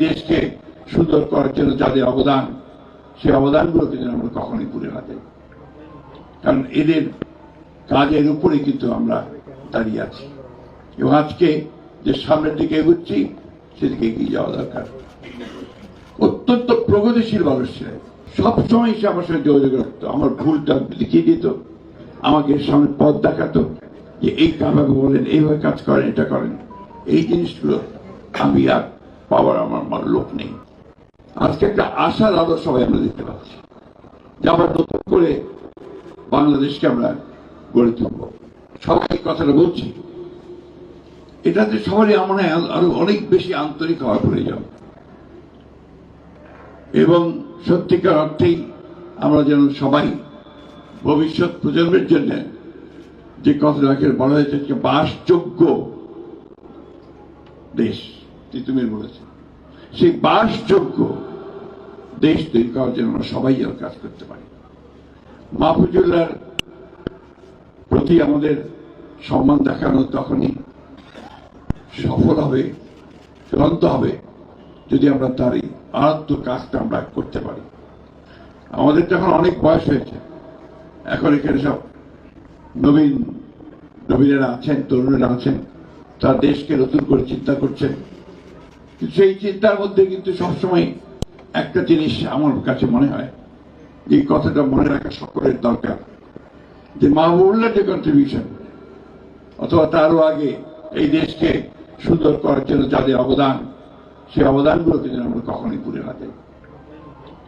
দেশকে সুন্দর করার জন্য যাদের অবদান, সেই অবদানগুলোকে যেন আমরা কখনোই ভুলে না যাই। কারণ এদের কাজের উপরে কিন্তু আমরা দাঁড়িয়ে আছি এবং আজকে যে সামনের দিকে এগোচ্ছি সেদিকে এগিয়ে যাওয়া দরকার। অত্যন্ত প্রগতিশীল মানুষ ছিলেন, সবসময় সে আমার সঙ্গে যোগাযোগ রাখতো, আমার ভুলটা দেখিয়ে দিত, আমাকে সামনে পথ দেখাতো যে এই কাজভাবে বলেন, এইভাবে কাজ করেন, এটা করেন। এই জিনিসগুলো আমি আর পাওয়ার আমার লোক নেই। আজকে একটা আশার আলো সবাই আমরা দেখতে পাচ্ছি যে আবার নতুন করে বাংলাদেশকে আমরা গড়ে তুলব। সবাই কথাটা বলছি, এটাতে সবারই আমার আরো অনেক বেশি আন্তরিক হওয়া প্রয়োজন এবং সত্যিকার অর্থেই আমরা যেন সবাই ভবিষ্যৎ প্রজন্মের জন্য যে কথাটাকে বলা হয়েছে বাসযোগ্য দেশ, তিতুমির বলেছে, সেই বাসযোগ্য দেশ তৈরি করার জন্য আমরা সবাই যেন কাজ করতে পারি। মাহফুজুল্লাহর প্রতি আমাদের সম্মান দেখানো তখনই সফল হবে, চূড়ান্ত হবে যদি আমরা তার এই আরাধ্য কাজটা আমরা করতে পারি। আমাদের তো এখন অনেক বয়স হয়েছে, এখন এখানে সব নবীনেরা আছেন, তরুণেরা আছেন, তার দেশকে নতুন করে চিন্তা করছেন। সেই চিন্তার মধ্যে কিন্তু সবসময় একটা জিনিস আমার কাছে মনে হয়, এই কথাটা মনে রাখা সকলের দরকার, যে মাহবুবুল্লাহর যে কন্ট্রিবিউশন অথবা তারও আগে এই দেশকে সুন্দর করার জন্য যাদের অবদান, সেই অবদানগুলোকে যেন আমরা কখনোই ভুলে না যাই।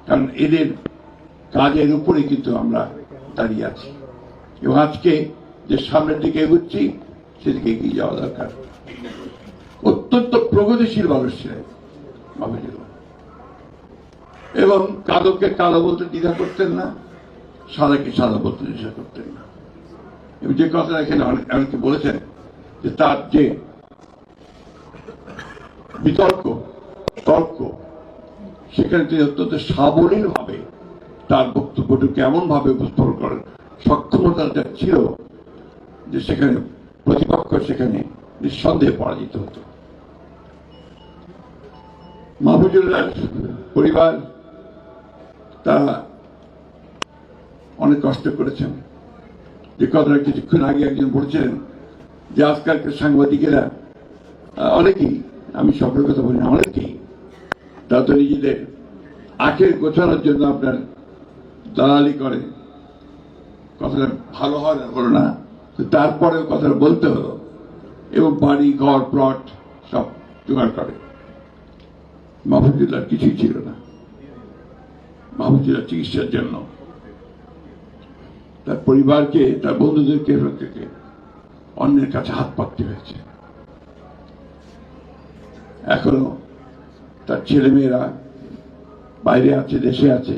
কারণ এদের কাজের উপরে কিন্তু আমরা দাঁড়িয়ে আছি এবং আজকে যে সামনের দিকে এগোচ্ছি সেদিকে এগিয়ে যাওয়া দরকার। অত্যন্ত প্রগতিশীল মানুষ ছিলেন মাহফুজুল্লাহ এবং কালোকে কালো বলতে দ্বিধা করতেন না, সাদাকে সাদা বলতে দ্বিধা করতেন না। এবং যে কথা এখানে অনেকে বলেছেন যে তার যে তর্ক সেখানে তিনি অত্যন্ত সাবলীল ভাবে তার বক্তব্যটুকু এমন ভাবে উপস্থাপন করেন, সক্ষমতা যা ছিল যে সেখানে প্রতিপক্ষ সেখানে নিঃসন্দেহে পরাজিত হতো। মাহফুজুল্লাহর পরিবার তারা অনেক কষ্ট করেছেন। যে কথাটা কিছুক্ষণ আগে একজন বলছিলেন যে আজকালকার সাংবাদিকেরা অনেকেই, আমি সকলের কথা বলি না, অনেকেই তারা তো নিজেদের আখের গোছানোর জন্য আপনার দালালি করে, কথাটা ভালো হয় না হলো না, তারপরেও কথাটা বলতে হলো এবং বাড়ি ঘর প্লট সব জোগাড় করে। মাহফুজুল্লাহর কিছুই ছিল না। মাহফুজুল্লাহ চিকিৎসার জন্য তার পরিবারকে, তার বন্ধুদেরকে অন্যের কাছে হাত পাততে হয়েছে। এখনো তার ছেলেমেয়েরা বাইরে আছে, দেশে আছে।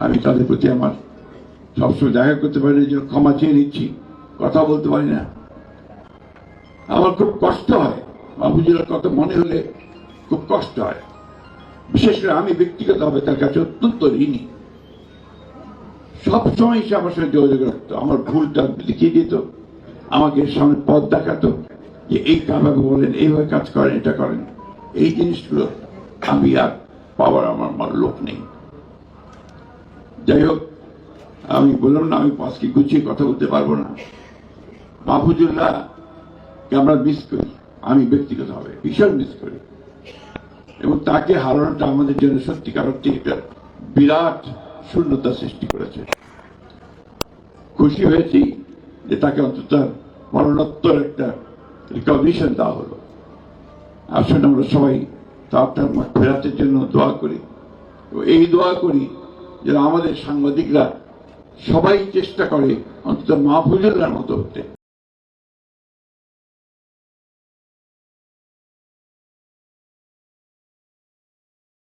আমি তাদের প্রতি আমার সবসময় দেখা করতে পারি না, জন্য ক্ষমা চেয়ে নিচ্ছি, কথা বলতে পারি না। আমার খুব কষ্ট হয়, মাহফুজুল্লাহর কথা মনে হলে খুব কষ্ট হয়। বিশেষ করে আমি ব্যক্তিগতভাবে তার কাছে অত্যন্ত ঋণী। সবসময় সে আমার সঙ্গে যোগাযোগ রাখতো, আমার ভুলটা দেখিয়ে দিত, আমাকে সামনে পথ দেখাতো যে এই কাজভাবে বলেন, এইভাবে কাজ করেন, এটা করেন। এই জিনিসগুলো আমি আর পাওয়ার আমার লোক নেই। যাই হোক, আমি বললাম না আমি আজকে গুছিয়ে কথা বলতে পারবো না। মাহফুজুল্লাহকে আমরা মিস করি, আমি ব্যক্তিগতভাবে ভীষণ মিস করি এবং তাকে হারানোটা আমাদের জন্য সত্যিকার অর্থে একটা বিরাট শূন্যতা সৃষ্টি করেছে। খুশি হয়েছি যে তাকে অন্তত মরণোত্তর একটা রিকগনিশন দেওয়া হলো। আসলে আমরা সবাই তার ফেরাতের জন্য দোয়া করি এবং এই দোয়া করি যেন আমাদের সাংবাদিকরা সবাই চেষ্টা করে অন্তত মাহফুজুল্লাহর মতো হতে।